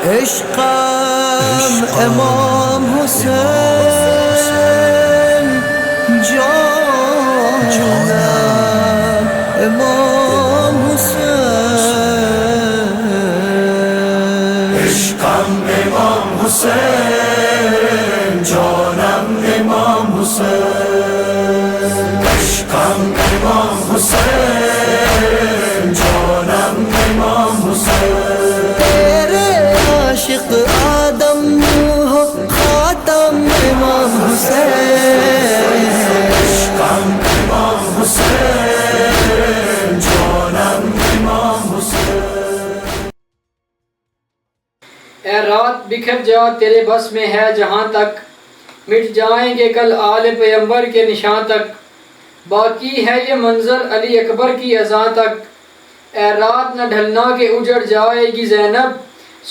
عشقم امام حسین جانم امام حسین عشقم امام حسین جانم امام حسین عشقم امام حسین جانم امام حسین تیرے عاشق آدم ہو خاتم امام حسین عشقم امام حسین جانم امام حسین اے رات بکھر جا تیرے بس میں ہے جہاں تک مٹ جائیں گے کل آل پیغمبر کے نشان تک باقی ہے یہ منظر علی اکبر کی اذاں تک اے رات نہ ڈھلنا کہ اجڑ جائے گی زینب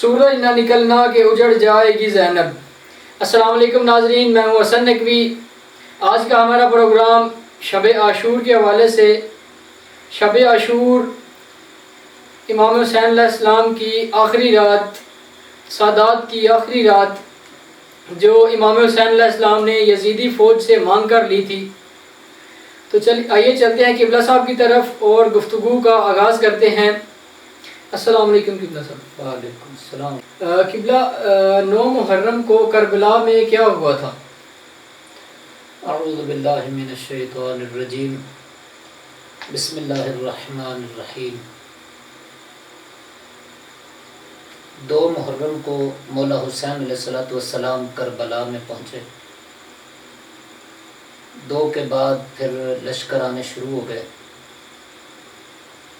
سورج نہ نکلنا کہ اجڑ جائے گی زینب۔ السلام علیکم ناظرین، میں ہوں حسن نقوی۔ آج کا ہمارا پروگرام شب عاشور کے حوالے سے شب عاشور امام حسین علیہ السلام کی آخری رات، سادات کی آخری رات جو امام حسین علیہ السلام نے یزیدی فوج سے مانگ کر لی تھی۔ تو آئیے چلتے ہیں قبلہ صاحب کی طرف اور گفتگو کا آغاز کرتے ہیں۔ السلام علیکم قبلہ صاحب۔ وعلیکم السلام۔ قبلہ 9 محرم کو کربلا میں کیا ہوا تھا؟ اعوذ باللہ من الشیطان الرجیم، بسم اللہ الرحمن الرحیم۔ 2 محرم کو مولا حسین علیہ السلام کربلا میں پہنچے۔ 2 کے بعد پھر لشکر آنے شروع ہو گئے۔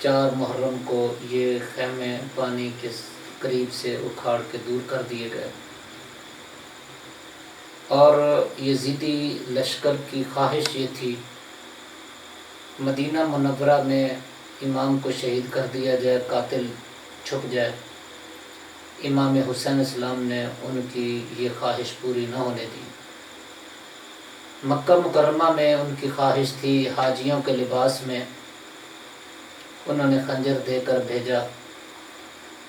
4 محرم کو یہ خیمے پانی کے قریب سے اکھاڑ کے دور کر دیے گئے، اور یزیدی لشکر کی خواہش یہ تھی مدینہ منورہ میں امام کو شہید کر دیا جائے، قاتل چھپ جائے۔ امام حسین السلام نے ان کی یہ خواہش پوری نہ ہونے دی۔ مکہ مکرمہ میں ان کی خواہش تھی حاجیوں کے لباس میں، انہوں نے خنجر دے کر بھیجا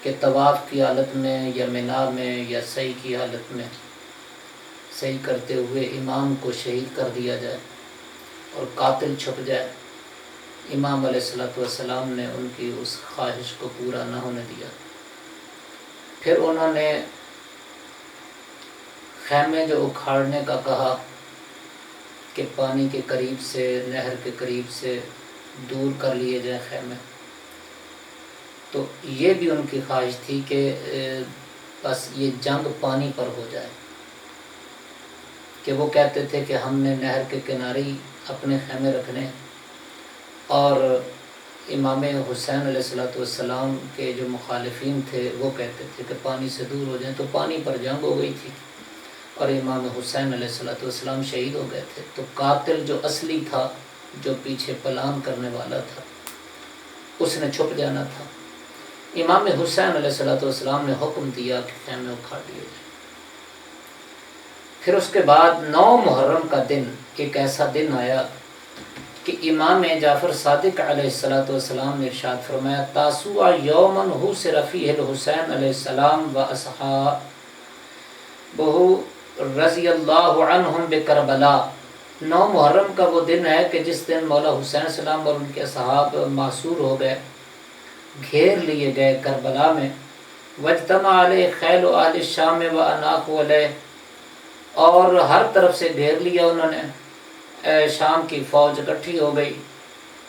کہ طواف کی حالت میں یا منا میں یا سعی کی حالت میں سعی کرتے ہوئے امام کو شہید کر دیا جائے اور قاتل چھپ جائے۔ امام علیہ السلام نے ان کی اس خواہش کو پورا نہ ہونے دیا۔ پھر انہوں نے خیمے جو اکھاڑنے کا کہا کہ پانی کے قریب سے، نہر کے قریب سے دور کر لیے جائیں خیمے۔ تو یہ بھی ان کی خواہش تھی کہ بس یہ جنگ پانی پر ہو جائے، کہ وہ کہتے تھے کہ ہم نے نہر کے کنارے اپنے خیمے رکھنے، اور امام حسین علیہ السلام کے جو مخالفین تھے وہ کہتے تھے کہ پانی سے دور ہو جائیں۔ تو پانی پر جنگ ہو گئی تھی اور امام حسین علیہ السلام شہید ہو گئے تھے۔ تو قاتل جو اصلی تھا، جو پیچھے پلان کرنے والا تھا، اس نے چھپ جانا تھا۔ امام حسین علیہ السلام نے حکم دیا کہ خیمے اکھاڑ دیے جائیں۔ پھر اس کے بعد 9 محرم کا دن ایک ایسا دن آیا کہ امام جعفر صادق علیہ السلام نے ارشاد فرمایا تاسوع یومن حسر فیہ الحسین علیہ السلام و اصحابہ رضی اللہ عنہم بکربلا۔ 9 محرم کا وہ دن ہے کہ جس دن مولا حسین السلام اور ان کے اصحاب محصور ہو گئے، گھیر لیے گئے کربلا میں۔ واجتمع علیہ خیل اہل الشام و اناقوا علیہ، اور ہر طرف سے گھیر لیا انہوں نے، شام کی فوج اکٹھی ہو گئی۔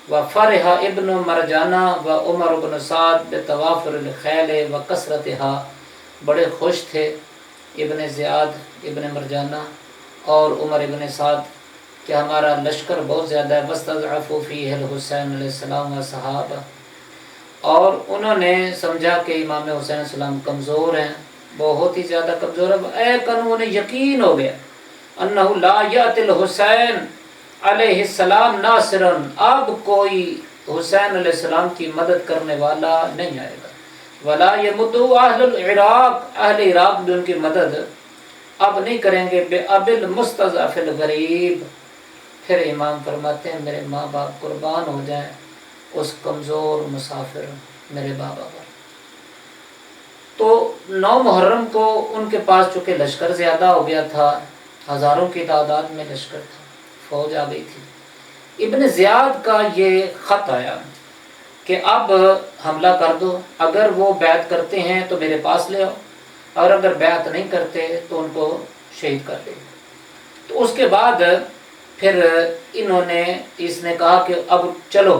وفرح ابن مرجانہ و عمر بن سعد بتوافر الخیل و کثرتها، بڑے خوش تھے ابن زیاد ابن مرجانہ اور عمر ابن سعد کہ ہمارا لشکر بہت زیادہ ہے۔ واستضعفوا فیہ الحسین علیہ السلام و صحابہ، اور انہوں نے سمجھا کہ امام حسین السلام کمزور ہیں، بہت ہی زیادہ کمزور ہے۔ اے کنوں نے یقین ہو گیا انہ لا یأتی الحسین علیہ السلام ناصرا، اب کوئی حسین علیہ السلام کی مدد کرنے والا نہیں آئے گا۔ ولا یمد اہل العراق، اہل عراق بھی ان کی مدد اب نہیں کریں گے۔ بأب المستضعف الغریب، پھر امام فرماتے ہیں میرے ماں باپ قربان ہو جائیں اس کمزور مسافر میرے بابا پر۔ تو 9 محرم کو ان کے پاس چونکہ لشکر زیادہ ہو گیا تھا، ہزاروں کی تعداد میں لشکر تھا، فوج آ گئی تھی۔ ابن زیاد کا یہ خط آیا کہ اب حملہ کر دو، اگر وہ بیعت کرتے ہیں تو میرے پاس لے آؤ، اور اگر بیعت نہیں کرتے تو ان کو شہید کر دے۔ تو اس کے بعد پھر اس نے کہا کہ اب چلو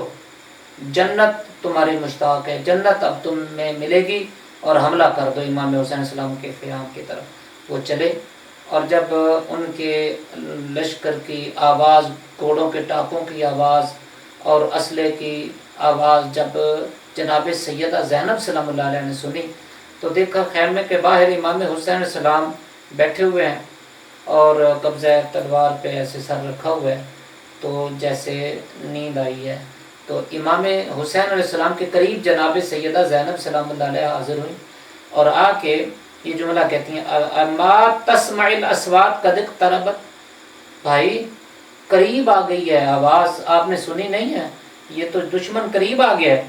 جنت تمہاری مشتاق ہے، جنت اب تم میں ملے گی، اور حملہ کر دو امام حسین علیہ السلام کے خیام کی طرف۔ وہ چلے، اور جب ان کے لشکر کی آواز، گھوڑوں کے ٹاپوں کی آواز اور اسلحے کی آواز جب جناب سیدہ زینب سلام اللہ علیہ نے سنی تو دیکھا خیمے کے باہر امام حسین علیہ السلام بیٹھے ہوئے ہیں اور قبضہ تلوار پہ ایسے سر رکھا ہوا ہے، تو جیسے نیند آئی ہے۔ تو امام حسین علیہ السلام کے قریب جناب سیدہ زینب سلام اللہ علیہ حاضر ہوئی اور آ کے یہ جملہ کہتی ہیں اما تسمع الاصوات قد اقتربت، بھائی قریب آ گئی ہے آواز، آپ نے سنی نہیں ہے، یہ تو دشمن قریب آ گیا ہے۔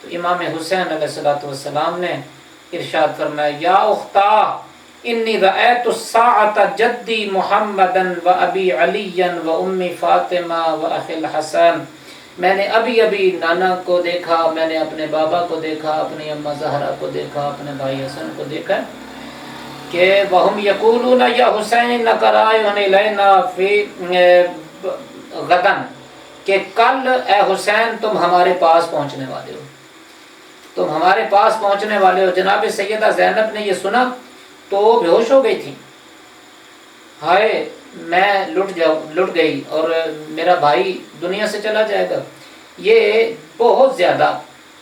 تو امام حسین علیہ السلام نے ارشاد فرمایا یا اختہ انی رأیت الساعة جدی محمدا و ابی علی و امی فاطمہ و اخی الحسن، میں نے ابھی نانا کو دیکھا، میں نے اپنے بابا کو دیکھا، اپنی اماں زہرا کو دیکھا، اپنے بھائی حسن کو دیکھا کہ وہم یقولون یا حسین نقرائن لینا فی غدن، کہ کل اے حسین تم ہمارے پاس پہنچنے والے ہو، تم ہمارے پاس پہنچنے والے ہو۔ جناب سیدہ زینب نے یہ سنا تو بے ہوش ہو گئی تھی، ہائے میں لٹ گئی اور میرا بھائی دنیا سے چلا جائے گا۔ یہ بہت زیادہ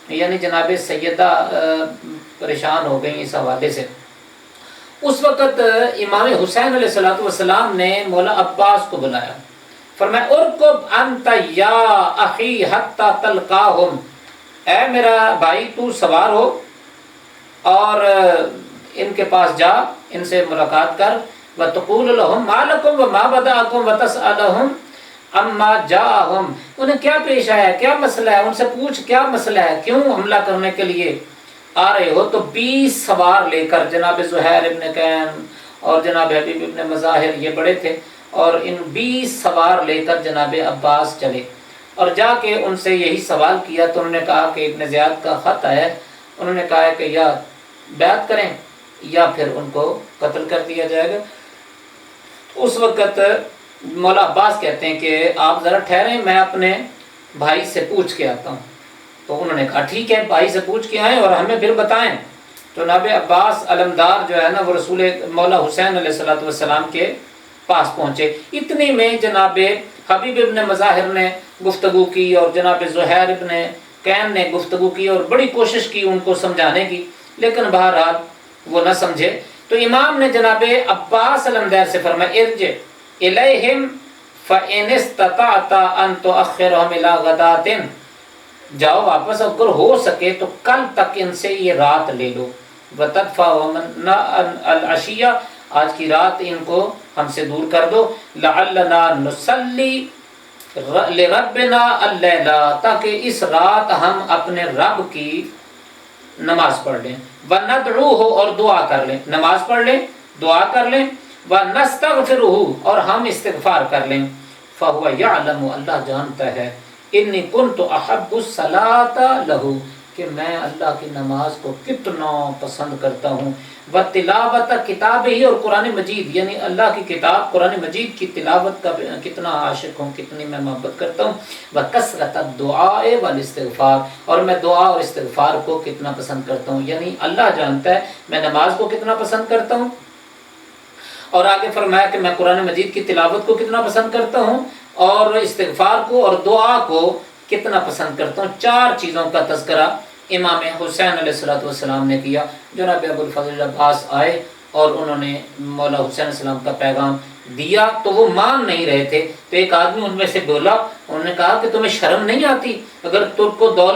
یعنی جناب سیدہ پریشان ہو گئی اس حوالے سے۔ اس وقت امام حسین علیہ السلام نے مولا عباس کو بلایا، فرمایا ارکب انت یا اخی حتی تلقاہم، اے میرا بھائی تو سوار ہو اور ان کے پاس جا، ان سے ملاقات کر، وَتَقُولُ لَهُمْ مَا لَكُمْ وَمَا بَدَأَكُمْ وَتَسْأَلَهُمْ عَمَّا جَاءَهُمْ، انہیں کیا پیش آیا ہے، کیا مسئلہ ہے، ان سے پوچھ کیا مسئلہ ہے، کیوں حملہ کرنے کے لیے آ رہے ہو۔ تو 20 سوار لے کر جناب زہیر ابن قین اور جناب حبیب ابن مظاہر یہ بڑے تھے، اور ان 20 سوار لے کر جناب عباس چلے اور جا کے ان سے یہی سوال کیا۔ تو انہوں نے کہا کہ ابن زیاد کا خط ہے، انہوں نے کہا کہ یا بیعت کریں یا پھر ان کو قتل کر دیا جائے گا۔ اس وقت مولا عباس کہتے ہیں کہ آپ ذرا ٹھہریں، میں اپنے بھائی سے پوچھ کے آتا ہوں۔ تو انہوں نے کہا ٹھیک ہے، بھائی سے پوچھ کے آئیں اور ہمیں پھر بتائیں۔ تو جناب عباس علمدار جو ہے نا وہ رسول مولا حسین علیہ السلام کے پاس پہنچے۔ اتنی میں جناب حبیب ابن مظاہر نے گفتگو کی اور جناب زہیر ابن قین نے گفتگو کی اور بڑی کوشش کی ان کو سمجھانے کی، لیکن بہرحال وہ نہ سمجھے۔ تو امام نے جناب عباس علمدار سے فرمایا ارجع الیہم فإن استطعت ان تؤخرهم الى غداة، جاؤ واپس، اگر ہو سکے تو کل تک ان سے یہ رات لے لو، وتدفعوا العشیہ، آج کی رات ان کو ہم سے دور کر دو، لعلنا نصلی لربنا اللیلہ، تاکہ اس رات ہم اپنے رب کی نماز پڑھ لیں، وندعوہ، اور دعا کر لیں، نماز پڑھ لیں، دعا کر لیں، ونستغفرہ، اور ہم استغفار کر لیں۔ فہو یعلم، اللہ جانتا ہے، انی کنت احب الصلاۃ لہ، کہ میں اللہ کی نماز کو کتنا پسند کرتا ہوں، وتلاوت کتاب ہی، اور قرآن مجید یعنی اللہ کی کتاب قرآن مجید کی تلاوت کا کتنا عاشق ہوں، کتنی میں محبت کرتا ہوں، وکثرت الدعاء والاستغفار، اور میں دعا اور استغفار کو کتنا پسند کرتا ہوں، یعنی اللہ جانتا ہے میں نماز کو کتنا پسند کرتا ہوں، اور آگے فرمایا کہ میں قرآن مجید کی تلاوت کو کتنا پسند کرتا ہوں، اور استغفار کو اور دعا کو کتنا پسند کرتا ہوں۔ 4 چیزوں کا تذکرہ امام حسین علیہ السلام نے کیا۔ جناب ابوالفضل عباس آئے اور انہوں نے مولا حسین علیہ السلام کا پیغام دیا تو وہ مان نہیں رہے تھے، تو ایک آدمی ان میں سے بولا، انہوں نے کہا کہ تمہیں شرم نہیں آتی؟ اگر ترک و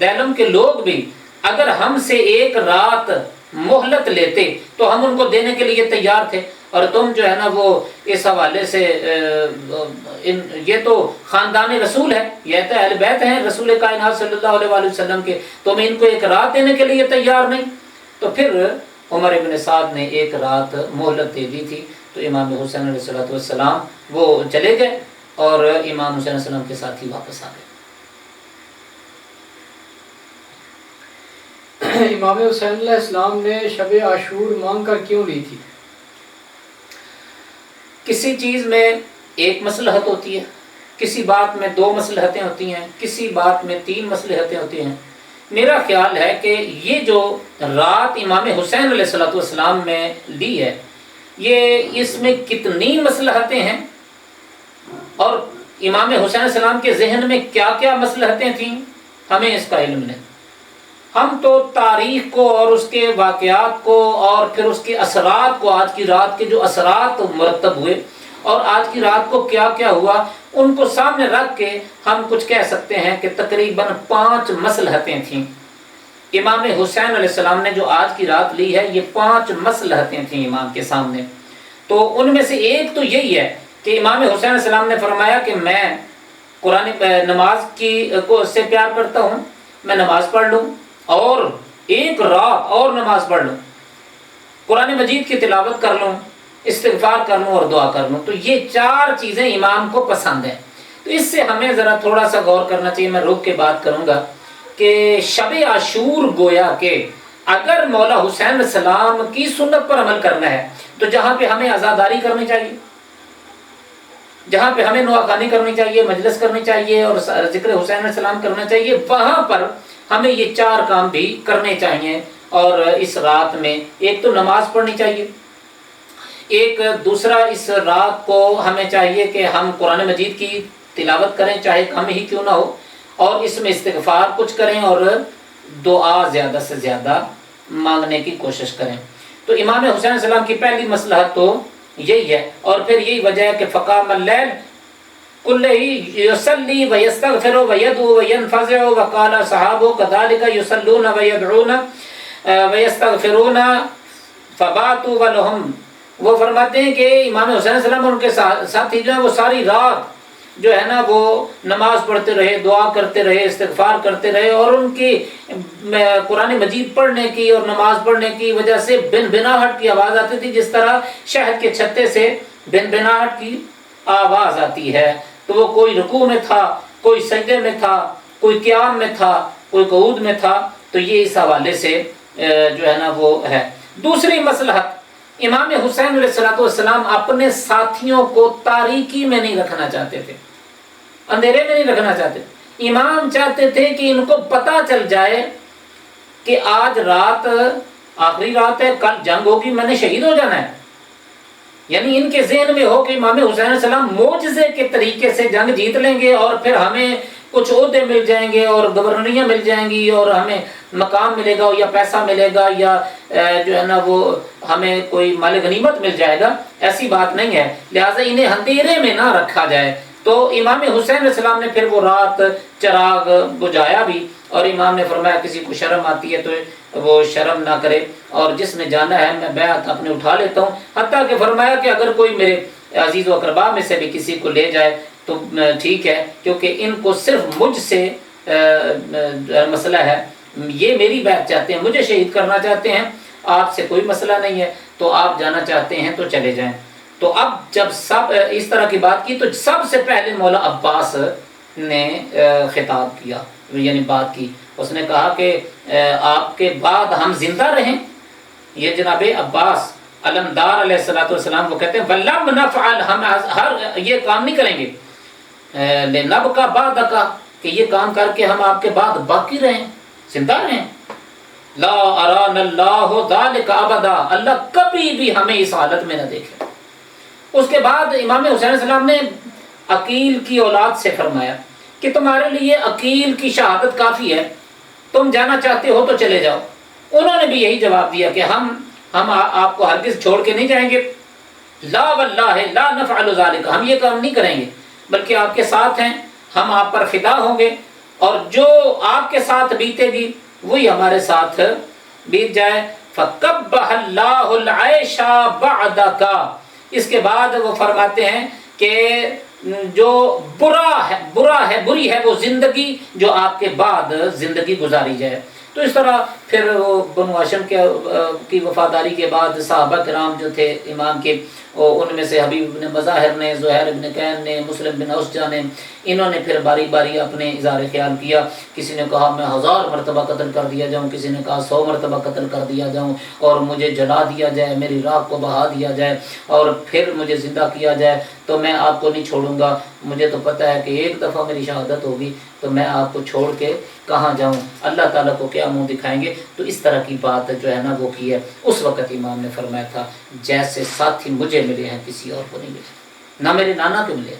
دیلم کے لوگ بھی اگر ہم سے ایک رات مہلت لیتے تو ہم ان کو دینے کے لیے تیار تھے، اور تم جو ہے نا وہ اس حوالے سے یہ تو خاندان رسول ہے، یہ تو اہل بیت ہیں رسول کائنات صلی اللہ علیہ وآلہ وسلم کے، تم ان کو ایک رات دینے کے لیے تیار نہیں؟ تو پھر عمر ابن سعد نے ایک رات مہلت دے دی تھی، تو امام حسین علیہ السلام وہ چلے گئے اور امام حسین علیہ السلام کے ساتھ ہی واپس آ گئے۔ امام حسین علیہ السلام نے شب عاشور مانگ کر کیوں لی تھی؟ کسی چیز میں ایک مصلحت ہوتی ہے، کسی بات میں 2 مصلحتیں ہوتی ہیں، کسی بات میں 3 مصلحتیں ہوتی ہیں۔ میرا خیال ہے کہ یہ جو رات امام حسین علیہ السلام میں لی ہے، یہ اس میں کتنی مصلحتیں ہیں اور امام حسین علیہ السلام کے ذہن میں کیا کیا مصلحتیں تھیں، ہمیں اس کا علم نہیں۔ ہم تو تاریخ کو اور اس کے واقعات کو اور پھر اس کے اثرات کو، آج کی رات کے جو اثرات مرتب ہوئے اور آج کی رات کو کیا کیا ہوا، ان کو سامنے رکھ کے ہم کچھ کہہ سکتے ہیں کہ تقریباً 5 مصلحتیں تھیں۔ امام حسین علیہ السلام نے جو آج کی رات لی ہے، یہ 5 مصلحتیں تھیں امام کے سامنے۔ تو ان میں سے ایک تو یہی ہے کہ امام حسین علیہ السلام نے فرمایا کہ میں قرآن نماز کو سے پیار کرتا ہوں، میں نماز پڑھ لوں اور ایک رات اور نماز پڑھ لوں، قرآن مجید کی تلاوت کر لوں، استغفار کر لوں اور دعا کر لوں۔ تو یہ 4 چیزیں امام کو پسند ہیں۔ تو اس سے ہمیں ذرا تھوڑا سا غور کرنا چاہیے، میں رک کے بات کروں گا کہ شب عاشور گویا کہ اگر مولا حسین علیہ السلام کی سنت پر عمل کرنا ہے تو جہاں پہ ہمیں عزاداری کرنی چاہیے، جہاں پہ ہمیں نواخوانی کرنی چاہیے، مجلس کرنی چاہیے اور ذکر حسین علیہ السلام کرنا چاہیے، وہاں پر ہمیں یہ 4 کام بھی کرنے چاہیے۔ اور اس رات میں ایک تو نماز پڑھنی چاہیے، ایک دوسرا اس رات کو ہمیں چاہیے کہ ہم قرآن مجید کی تلاوت کریں چاہے کم ہی کیوں نہ ہو، اور اس میں استغفار کچھ کریں اور دعا زیادہ سے زیادہ مانگنے کی کوشش کریں۔ تو امام حسین علیہ السلام کی پہلی مصلحت تو یہی ہے، اور پھر یہی وجہ ہے کہ فقام اللیل کلہ یصلی ویستغفر ویدعو وینفزع وقال صحابہ کذالک یصلون ویدعون ویستغفرون فباتوا ولہم۔ وہ فرماتے ہیں کہ امام حسین علیہ السلام اور ان کے ساتھی جو ہیں وہ ساری رات جو ہے نا وہ نماز پڑھتے رہے، دعا کرتے رہے، استغفار کرتے رہے، اور ان کی قرآن مجید پڑھنے کی اور نماز پڑھنے کی وجہ سے بن بناہٹ کی آواز آتی تھی، جس طرح شہد کے چھتے سے بن بناہٹ کی آواز آتی ہے۔ تو وہ کوئی رکوع میں تھا، کوئی سجدے میں تھا، کوئی قیام میں تھا، کوئی قعود میں تھا۔ تو یہ اس حوالے سے جو ہے نا وہ ہے۔ دوسری مصلحت، امام حسین علیہ السلام اپنے ساتھیوں کو تاریکی میں نہیں رکھنا چاہتے تھے، اندھیرے میں نہیں رکھنا چاہتے۔ امام چاہتے تھے کہ ان کو پتہ چل جائے کہ آج رات آخری رات ہے، کل جنگ ہوگی، میں نے شہید ہو جانا ہے۔ یعنی ان کے ذہن میں ہو کہ امام حسین علیہ السلام معجزے کے طریقے سے جنگ جیت لیں گے اور پھر ہمیں کچھ عہدے مل جائیں گے اور گورنریاں مل جائیں گی اور ہمیں مقام ملے گا یا پیسہ ملے گا یا جو ہے نا وہ ہمیں کوئی مال غنیمت مل جائے گا۔ ایسی بات نہیں ہے، لہٰذا انہیں اندھیرے میں نہ رکھا جائے۔ تو امام حسین علیہ السلام نے پھر وہ رات چراغ بجھایا بھی، اور امام نے فرمایا کسی کو شرم آتی ہے تو وہ شرم نہ کرے، اور جس میں جانا ہے میں بیعت اپنے اٹھا لیتا ہوں۔ حتیٰ کہ فرمایا کہ اگر کوئی میرے عزیز و اقربا میں سے بھی کسی کو لے جائے تو ٹھیک ہے، کیونکہ ان کو صرف مجھ سے مسئلہ ہے، یہ میری بیعت چاہتے ہیں، مجھے شہید کرنا چاہتے ہیں، آپ سے کوئی مسئلہ نہیں ہے، تو آپ جانا چاہتے ہیں تو چلے جائیں۔ تو اب جب سب اس طرح کی بات کی تو سب سے پہلے مولا عباس نے خطاب کیا، یعنی بات کی۔ اس نے کہا کہ آپ کے بعد ہم زندہ رہیں۔ یہ جناب عباس علمدار علیہ السلام وہ کہتے ہیں وَلَمْ نَفْعَلْ، ہم یہ کام نہیں کریں گے، لِنَبْقَ بَعْدَكَ، کہ یہ کام کر کے ہم آپ کے بعد باقی رہیں، زندہ رہیں۔ لَا أَرَانَ اللَّهُ ذَلِكَ أَبَدًا، اللہ کبھی بھی ہمیں اس حالت میں نہ دیکھے۔ اس کے بعد امام حسین علیہ السلام نے عقیل کی اولاد سے فرمایا کہ تمہارے لیے عقیل کی شہادت کافی ہے، تم جانا چاہتے ہو تو چلے جاؤ۔ انہوں نے بھی یہی جواب دیا کہ ہم آپ کو ہرگز چھوڑ کے نہیں جائیں گے، لا واللہ لا نفعل ذالک، ہم یہ کام نہیں کریں گے، بلکہ آپ کے ساتھ ہیں، ہم آپ پر فدا ہوں گے، اور جو آپ کے ساتھ بیتے گی وہی ہمارے ساتھ بیت جائے۔ فَقَبَّحَ اللَّهُ الْعَيْشَ بَعْدَكَ، اس کے بعد وہ فرماتے ہیں کہ جو بری ہے وہ زندگی جو آپ کے بعد زندگی گزاری جائے۔ تو اس طرح پھر وہ بنو ہاشم کی وفاداری کے بعد صحابہ کرام جو تھے امام کے، ان میں سے حبیب بن مظاہر نے، زہیر بن کین نے، مسلم بن اسجع نے، انہوں نے پھر باری باری اپنے اظہار خیال کیا۔ کسی نے کہا میں 1000 مرتبہ قتل کر دیا جاؤں، کسی نے کہا 100 مرتبہ قتل کر دیا جاؤں، اور مجھے جلا دیا جائے، میری راہ کو بہا دیا جائے، اور پھر مجھے زندہ کیا جائے تو میں آپ کو نہیں چھوڑوں گا۔ مجھے تو پتہ ہے کہ ایک دفعہ میری شہادت ہوگی تو میں آپ کو چھوڑ کے کہاں جاؤں، اللہ تعالیٰ کو کیا منہ دکھائیں گے۔ تو اس طرح کی بات جو ہے نا وہ کی ہے۔ اس وقت امام نے فرمایا تھا جیسے ساتھی مجھے ملے ہیں کسی اور کو نہیں ملے، نہ میرے نانا کو ملے،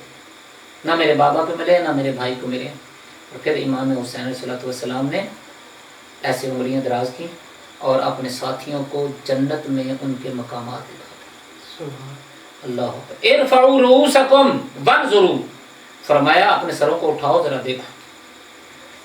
نہ میرے بابا کو ملے، نہ میرے بھائی کو ملے۔ اور پھر امام حسین علیہ السلام نے ایسے انگلیاں دراز کی اور اپنے ساتھیوں کو جنت میں ان کے مقامات دکھا دیا۔ اللہ اکبر، ارفعوا رؤوسکم وانظروا، فرمایا اپنے سروں کو اٹھاؤ ذرا دیکھو۔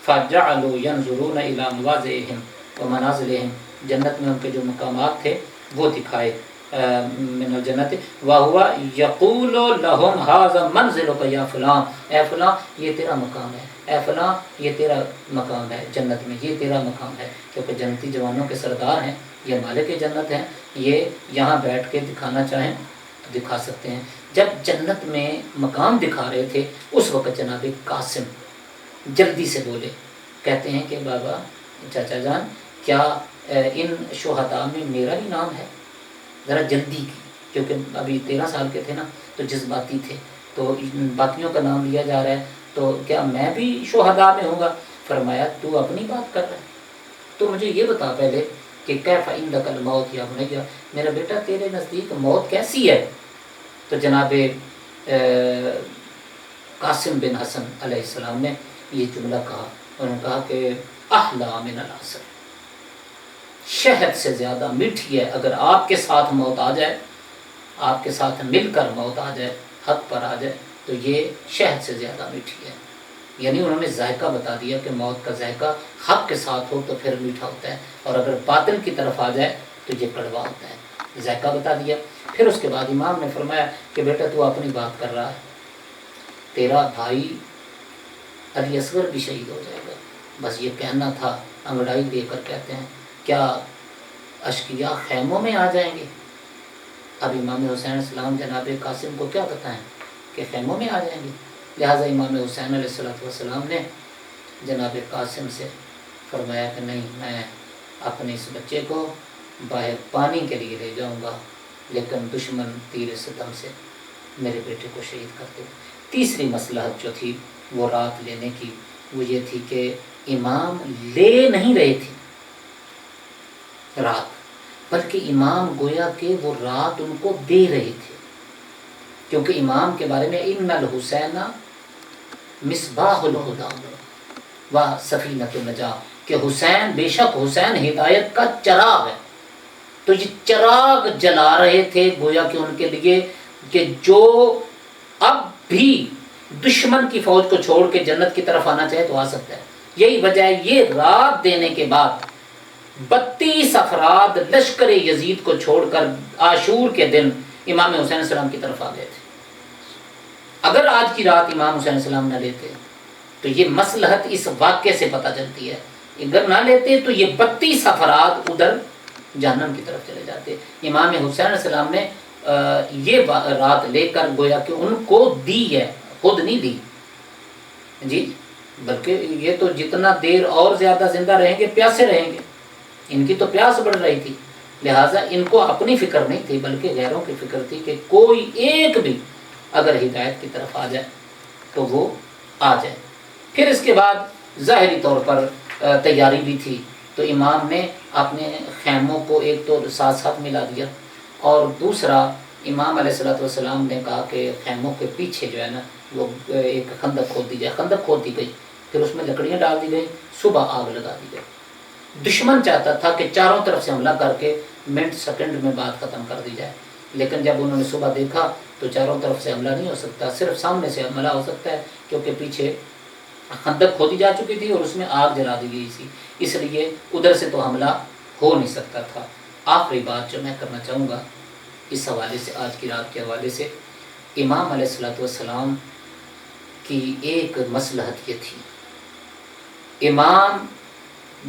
فجعلوا ينظرون الى مواضعهم ومنازلهم، جنت میں ان کے جو مقامات تھے وہ دکھائے۔ من الجنت وهو يقول لهم هذا منزلك يا فلاں، اے فلاں یہ تیرا مقام ہے، اے فلاں یہ تیرا مقام ہے جنت میں، یہ تیرا مقام ہے، کیونکہ جنتی جوانوں کے سردار ہیں، یہ مالک جنت ہیں، یہ یہاں بیٹھ کے دکھانا چاہیں تو دکھا سکتے ہیں۔ جب جنت میں مقام دکھا رہے تھے اس وقت جناب قاسم جلدی سے بولے، کہتے ہیں کہ بابا چاچا جان کیا ان شہداء میں میرا بھی نام ہے؟ ذرا جلدی کی، کیونکہ ابھی 13 سال کے تھے نا تو جذباتی تھے، تو باقیوں کا نام لیا جا رہا ہے تو کیا میں بھی شہداء میں ہوں گا؟ فرمایا تو اپنی بات کر رہا ہے، تو مجھے یہ بتا پہلے کہ کیف عندک الموت یا بنی، میرا بیٹا تیرے نزدیک موت کیسی ہے؟ تو جناب قاسم بن حسن علیہ السلام نے یہ جملہ کہا، انہوں نے کہا کہ احلا من العسل، شہد سے زیادہ میٹھی ہے۔ اگر آپ کے ساتھ موت آ جائے، آپ کے ساتھ مل کر موت آ جائے، حق پر آ جائے، تو یہ شہد سے زیادہ میٹھی ہے۔ یعنی انہوں نے ذائقہ بتا دیا کہ موت کا ذائقہ حق کے ساتھ ہو تو پھر میٹھا ہوتا ہے، اور اگر باطل کی طرف آ جائے تو یہ کڑوا ہوتا ہے، ذائقہ بتا دیا۔ پھر اس کے بعد امام نے فرمایا کہ بیٹا تو اپنی بات کر رہا ہے، تیرا بھائی علی اصغر بھی شہید ہو جائے گا، بس یہ کہنا تھا۔ انگڑائی دے کر کہتے ہیں کیا اشقیاء خیموں میں آ جائیں گے؟ اب امام حسین علیہ السلام جناب قاسم کو کیا بتائیں کہ خیموں میں آ جائیں گے؟ لہٰذا امام حسین علیہ السلام نے جناب قاسم سے فرمایا کہ نہیں، میں اپنے اس بچے کو باہر پانی کے لیے لے جاؤں گا، لیکن دشمن تیر ستم سے میرے بیٹے کو شہید کر دے۔ تیسری مصلحت جو تھی وہ رات لینے کی، وہ یہ تھی کہ امام لے نہیں رہے تھے رات، بلکہ امام گویا کہ وہ رات ان کو دے رہے تھے، کیونکہ امام کے بارے میں ان الحسین مصباح الہدی و سفینۃ النجاہ، کہ حسین بے شک حسین ہدایت کا چراغ ہے۔ تو یہ چراغ جلا رہے تھے گویا کہ ان کے لیے کہ جو اب بھی دشمن کی فوج کو چھوڑ کے جنت کی طرف آنا چاہے تو آ سکتا ہے۔ یہی وجہ ہے یہ رات دینے کے بعد 32 افراد لشکر یزید کو چھوڑ کر عاشور کے دن امام حسین علیہ السلام کی طرف آ گئے تھے۔ اگر آج کی رات امام حسین علیہ السلام نہ لیتے تو یہ مصلحت اس واقعے سے پتہ چلتی ہے، اگر نہ لیتے تو یہ 32 افراد ادھر جہنم کی طرف چلے جاتے۔ امام حسین علیہ السلام نے یہ رات لے کر گویا کہ ان کو دی ہے، خود نہیں دی جی، بلکہ یہ تو جتنا دیر اور زیادہ زندہ رہیں گے پیاسے رہیں گے، ان کی تو پیاس بڑھ رہی تھی، لہٰذا ان کو اپنی فکر نہیں تھی بلکہ غیروں کی فکر تھی کہ کوئی ایک بھی اگر ہدایت کی طرف آ جائے تو وہ آ جائے۔ پھر اس کے بعد ظاہری طور پر تیاری بھی تھی، تو امام نے اپنے خیموں کو ایک تو ساتھ ساتھ ملا دیا، اور دوسرا امام علیہ السلام نے کہا کہ خیموں کے پیچھے جو ہے نا وہ ایک خندق کھود دی جائے، خندق کھود دی گئی، پھر اس میں لکڑیاں ڈال دی گئی، صبح آگ لگا دی گئی۔ دشمن چاہتا تھا کہ چاروں طرف سے حملہ کر کے منٹ سیکنڈ میں بات ختم کر دی جائے، لیکن جب انہوں نے صبح دیکھا تو چاروں طرف سے حملہ نہیں ہو سکتا، صرف سامنے سے حملہ ہو سکتا ہے، کیونکہ پیچھے خندق کھودی جا چکی تھی اور اس میں آگ جلا دی گئی تھی، اس لیے ادھر سے تو حملہ ہو نہیں سکتا تھا۔ آخری بات جو میں کرنا چاہوں گا اس حوالے سے، آج کی رات کے حوالے سے، امام علیہ السلام کی ایک مصلحت یہ تھی، امام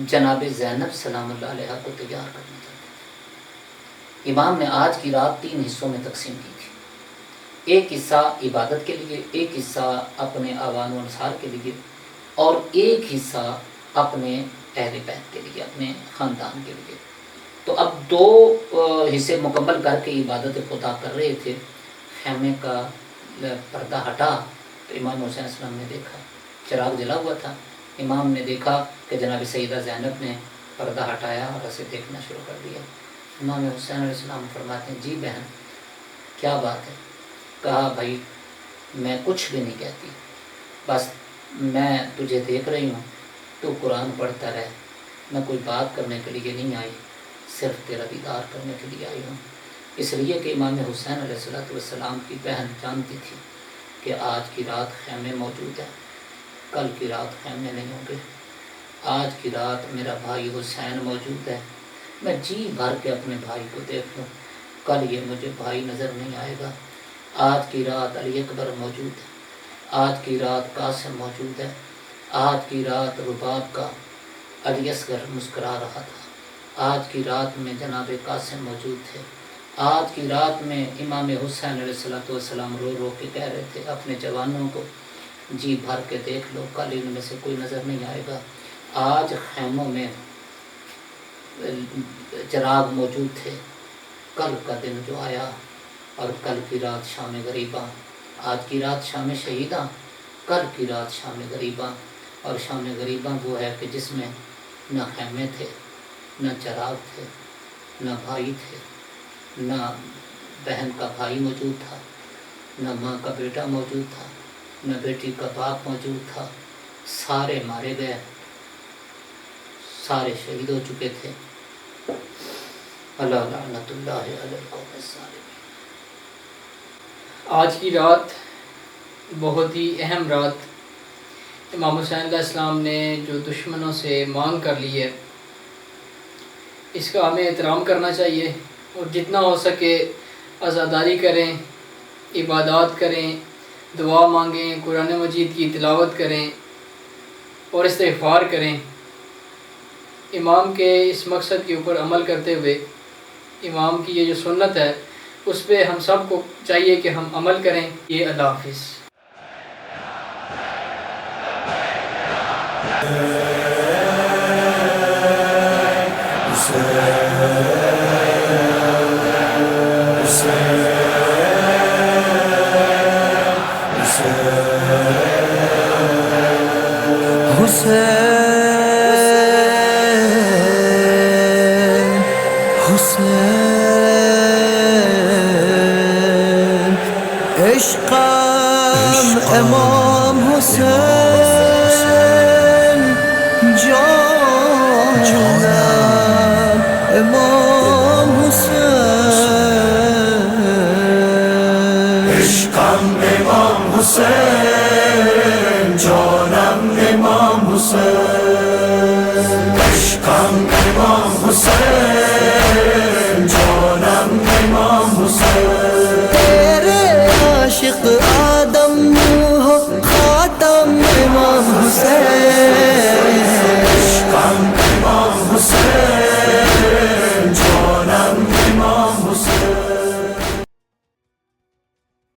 جناب زینب سلام اللہ علیہ کو تیار کرنا چاہتے تھے۔ امام نے آج کی رات 3 حصوں میں تقسیم کی تھی، ایک حصہ عبادت کے لیے، ایک حصہ اپنے آوان و انصار کے لیے، اور ایک حصہ اپنے اہل بیت کے لیے، اپنے خاندان کے لیے۔ تو اب 2 حصے مکمل کر کے عبادت خدا کر رہے تھے، خیمے کا پردہ ہٹا تو امام حسین السلام نے دیکھا چراغ جلا ہوا تھا، امام نے دیکھا کہ جناب سیدہ زینب نے پردہ ہٹایا اور اسے دیکھنا شروع کر دیا۔ امام حسین علیہ السلام فرماتے ہیں جی بہن کیا بات ہے؟ کہا بھائی میں کچھ بھی نہیں کہتی، بس میں تجھے دیکھ رہی ہوں، تو قرآن پڑھتا رہے، میں کوئی بات کرنے کے لیے نہیں آئی، صرف تیرا دیدار کرنے کے لیے آئی ہوں۔ اس لیے کہ امام حسین علیہ السلام کی بہن جانتی تھی کہ آج کی رات خیمے موجود ہے، کل کی رات خیمے نہیں ہوں گے، آج کی رات میرا بھائی حسین موجود ہے، میں جی بھر کے اپنے بھائی کو دیکھ لوں، کل یہ مجھے بھائی نظر نہیں آئے گا، آج کی رات علی اکبر موجود ہے، آج کی رات قاسم موجود ہے، آج کی رات رباب کا علی اصغر مسکرا رہا تھا، آج کی رات میں جناب قاسم موجود تھے، آج کی رات میں امام حسین علیہ السلام رو رو کے کہہ رہے تھے اپنے جوانوں کو جی بھر کے دیکھ لو، کل ان میں سے کوئی نظر نہیں آئے گا۔ آج خیموں میں چراغ موجود تھے، کل کا دن جو آیا، اور کل کی رات شام غریباں، آج کی رات شام شہیداں، کل کی رات شام غریباں، اور شام غریباں وہ ہے کہ جس میں نہ خیمے تھے، نہ چراغ تھے، نہ بھائی تھے، نہ بہن کا بھائی موجود تھا، نہ ماں کا بیٹا موجود تھا، نہ بیٹی کا باپ موجود تھا، سارے مارے گئے، سارے شہید ہو چکے تھے۔ اللہ لعنت اللہ علی القوم الظالمین۔ آج کی رات بہت ہی اہم رات، امام حسین علیہ السلام نے جو دشمنوں سے مانگ کر لی ہے، اس کا ہمیں احترام کرنا چاہیے، اور جتنا ہو سکے عزاداری کریں، عبادات کریں، دعا مانگیں، قرآن مجید کی تلاوت کریں اور استغفار کریں۔ امام کے اس مقصد کے اوپر عمل کرتے ہوئے، امام کی یہ جو سنت ہے اس پہ ہم سب کو چاہیے کہ ہم عمل کریں۔ یہ اللہ حافظ۔ عشقم امام حسین، جانم امام حسین، عشقم امام حسین، جانم امام حسین، عشقم امام حسین،